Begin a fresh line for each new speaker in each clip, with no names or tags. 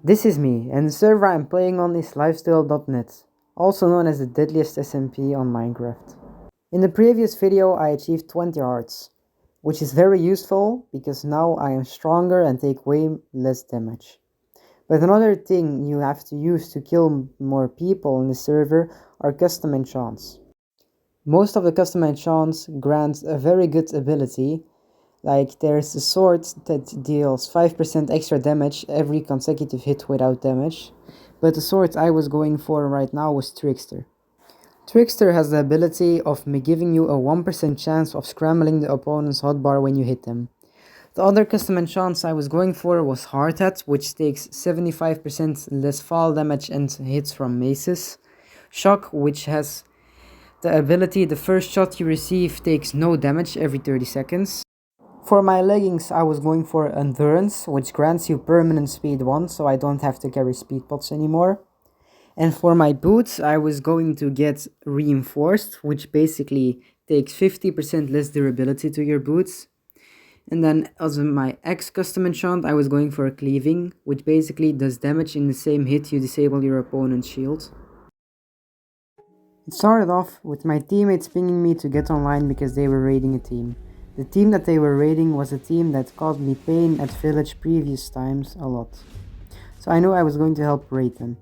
This is me, and the server I'm playing on is lifesteal.net, also known as the deadliest SMP on Minecraft. In the previous video I achieved 20 hearts, which is very useful because now I am stronger and take way less damage. But another thing you have to use to kill more people in the server are custom enchants. Most of the custom enchants grant a very good ability. Like, there's a sword that deals 5% extra damage every consecutive hit without damage, but the sword I was going for right now was Trickster. Trickster has the ability of giving you a 1% chance of scrambling the opponent's hotbar when you hit them. The other custom enchants I was going for was Hardhat, which takes 75% less fall damage and hits from maces. Shock, which has the ability the first shot you receive takes no damage every 30 seconds. For my leggings I was going for Endurance, which grants you permanent speed 1, so I don't have to carry speed pots anymore. And for my boots I was going to get Reinforced, which basically takes 50% less durability to your boots. And then as my X custom enchant I was going for Cleaving, which basically does damage in the same hit you disable your opponent's shield. It started off with my teammates pinging me to get online because they were raiding a team. The team that they were raiding was a team that caused me pain at village previous times a lot. So I knew I was going to help raid them.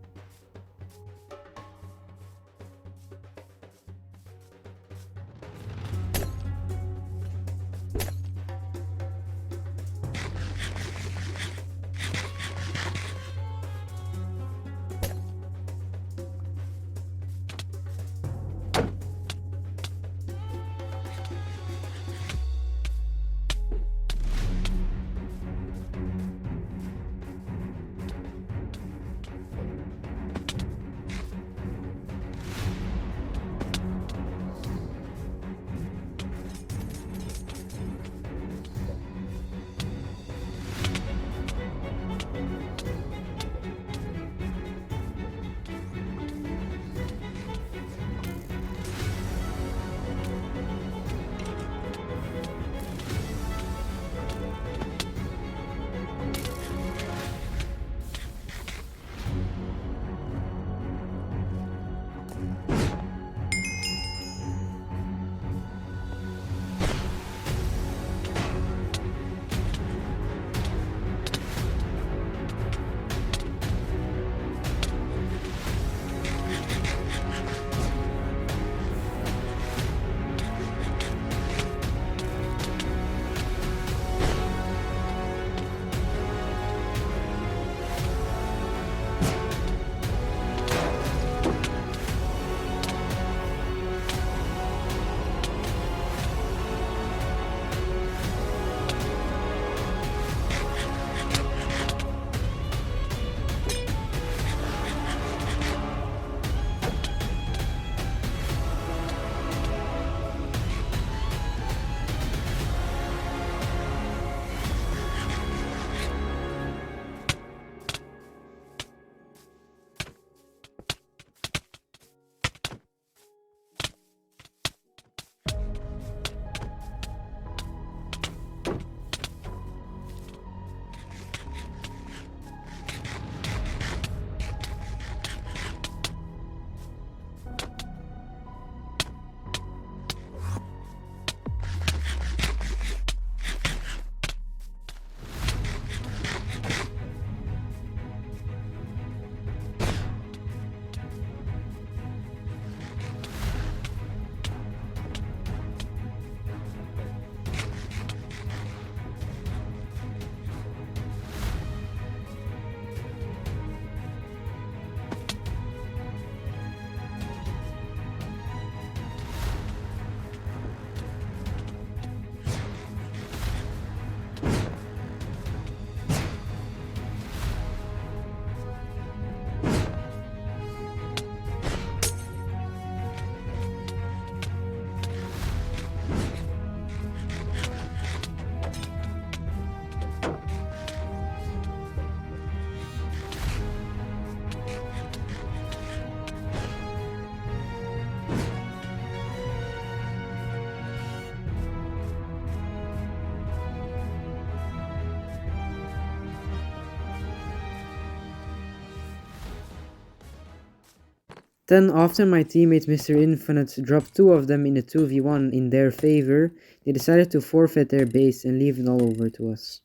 Then, after my teammate Mr. Infinite dropped 2 of them in a 2v1 in their favor, they decided to forfeit their base and leave it all over to us.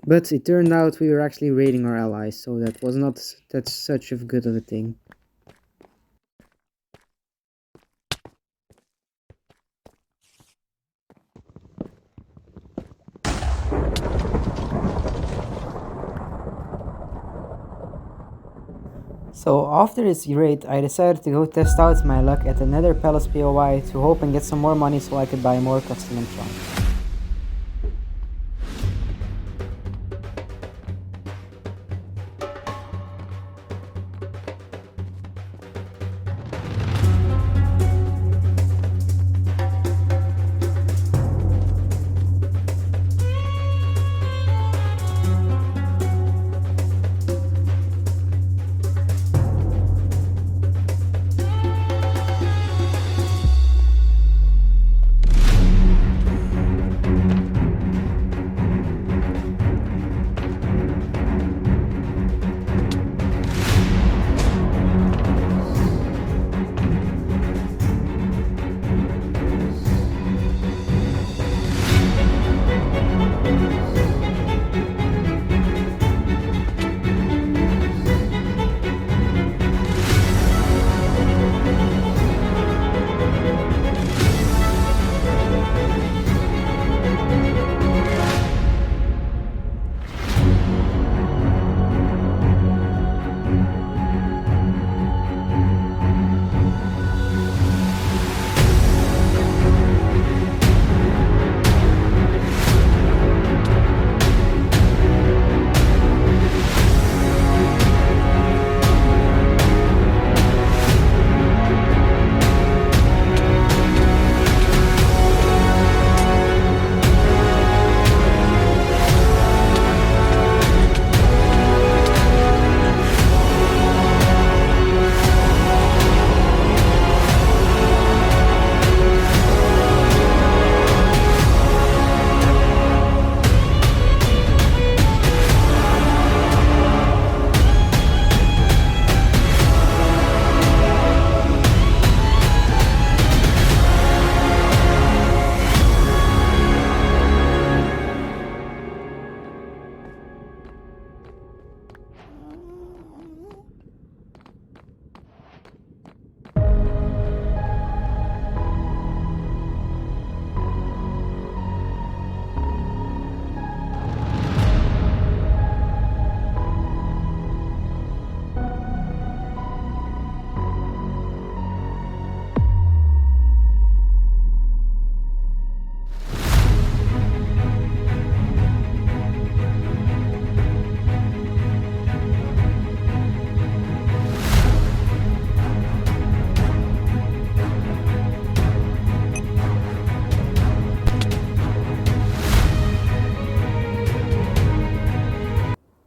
But it turned out we were actually raiding our allies, so that was not such a good of a thing. So after this raid, I decided to go test out my luck at the Nether Palace POI to hope and get some more money so I could buy more custom enchants.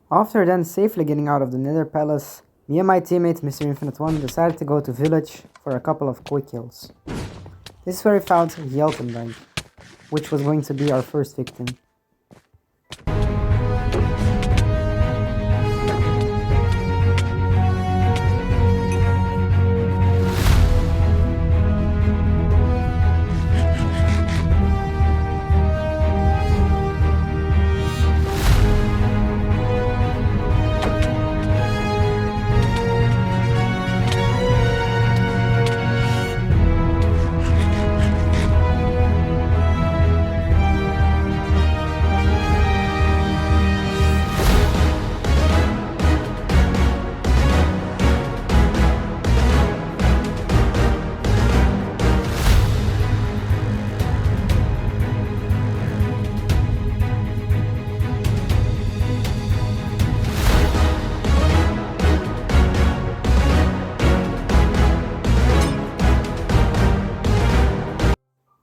After then safely getting out of the Nether Palace, me and my teammate Mr. Infinite One decided to go to village for a couple of quick kills. This is where we found Jeltenberg, which was going to be our first victim.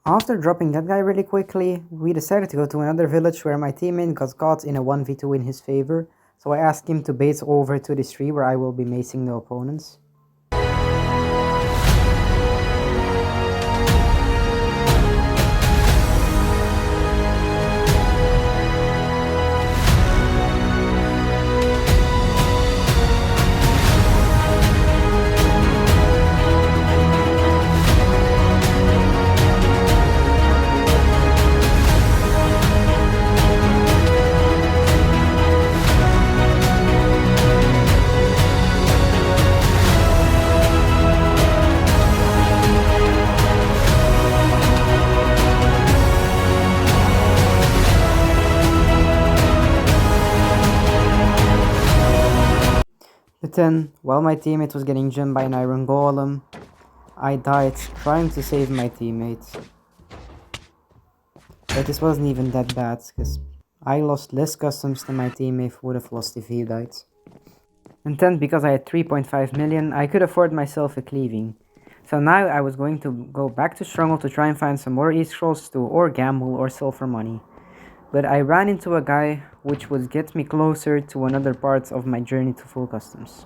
After dropping that guy really quickly, we decided to go to another village where my teammate got caught in a 1v2 in his favor, so I asked him to bait over to this tree where I will be macing the opponents. But then, while my teammate was getting gemmed by an iron golem, I died trying to save my teammate. But this wasn't even that bad, because I lost less customs than my teammate would have lost if he died. And then, because I had 3.5 million, I could afford myself a cleaving. So now I was going to go back to Stronghold to try and find some more E-scrolls to or gamble or sell for money. But I ran into a guy which would get me closer to another part of my journey to full customs.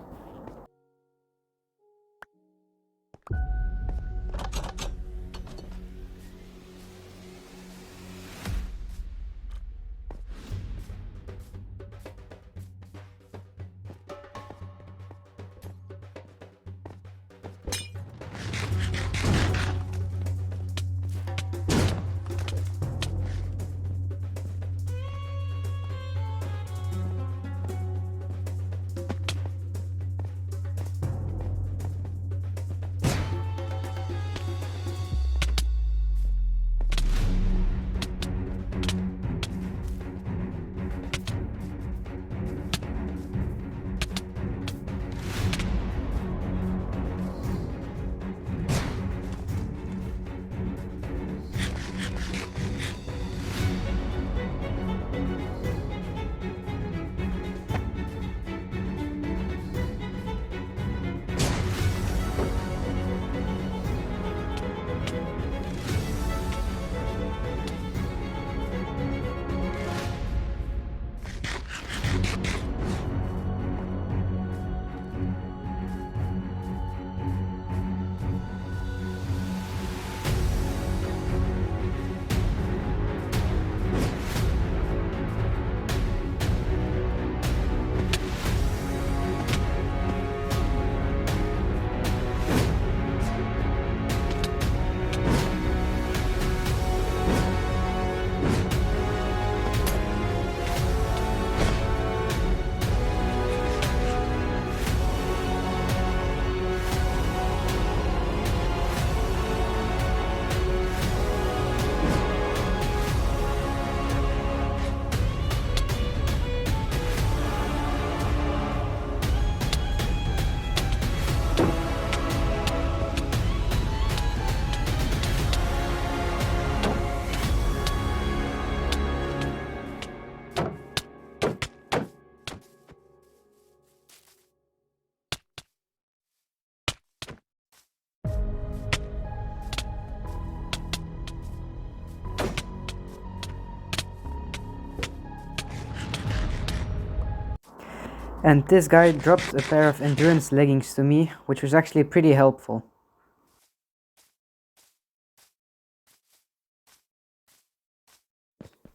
And this guy dropped a pair of endurance leggings to me, which was actually pretty helpful.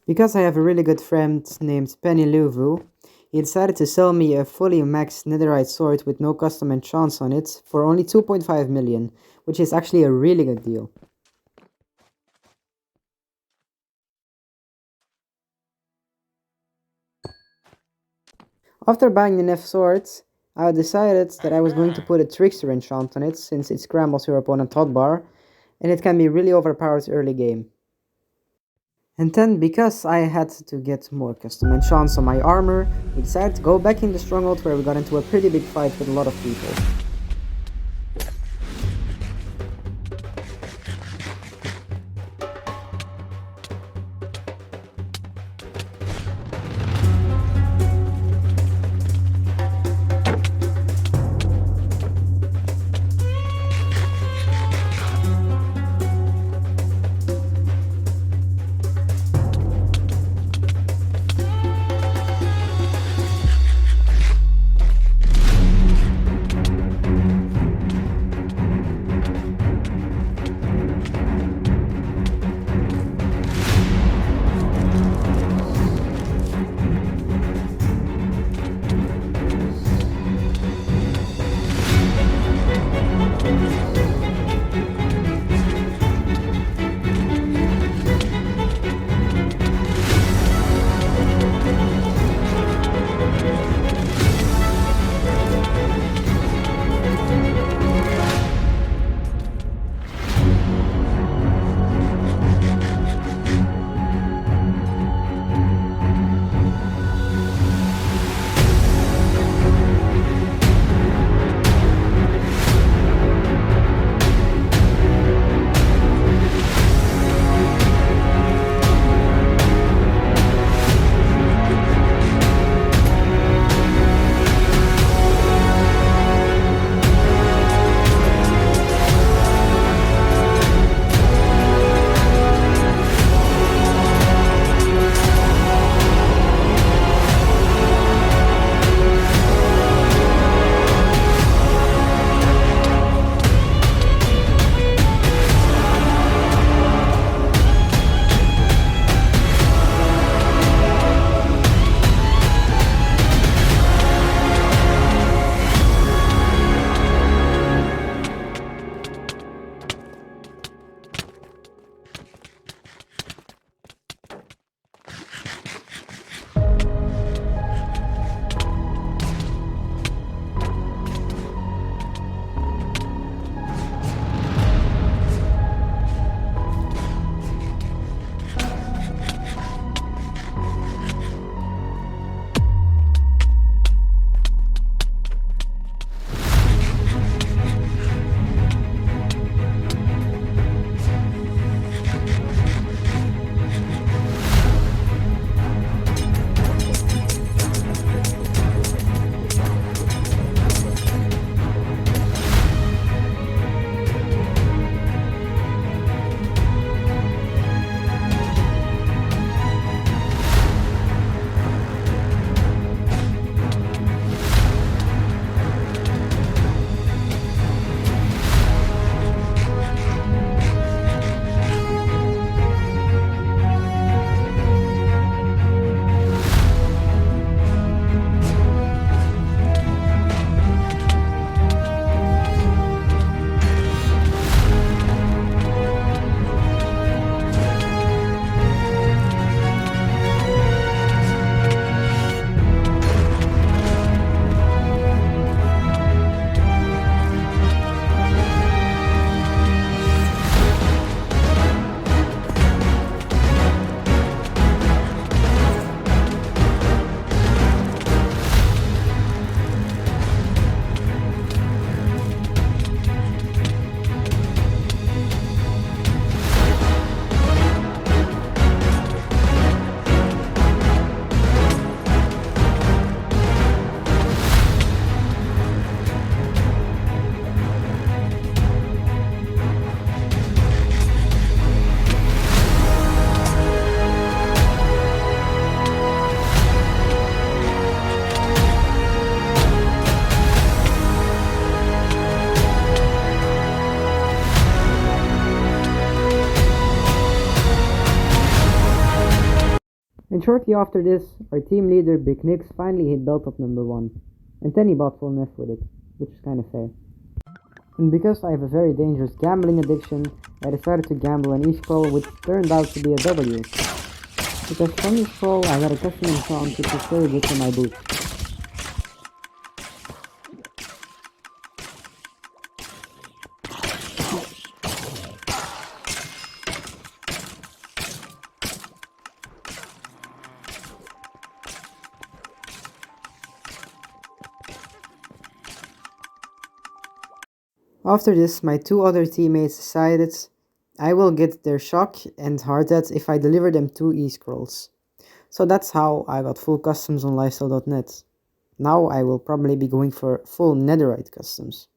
Because I have a really good friend named Penny Luvu, he decided to sell me a fully maxed netherite sword with no custom enchants on it for only 2.5 million, which is actually a really good deal. After buying the Nef sword, I decided that I was going to put a Trickster enchant on it, since it scrambles your opponent hotbar, and it can be really overpowered early game. And then, because I had to get more custom enchants on my armor, we decided to go back in the Stronghold, where we got into a pretty big fight with a lot of people. shortly after this, our team leader Big Nix finally hit belt up number 1, and then he bought full Nef with it, which is kinda fair. And because I have a very dangerous gambling addiction, I decided to gamble an E-scroll which turned out to be a W. Because from this scroll I got a custom enchant which is very good for my boots. After this, my 2 other teammates decided I will get their shock and heart at if I deliver them 2 E-scrolls. So that's how I got full customs on lifestyle.net. Now I will probably be going for full netherite customs.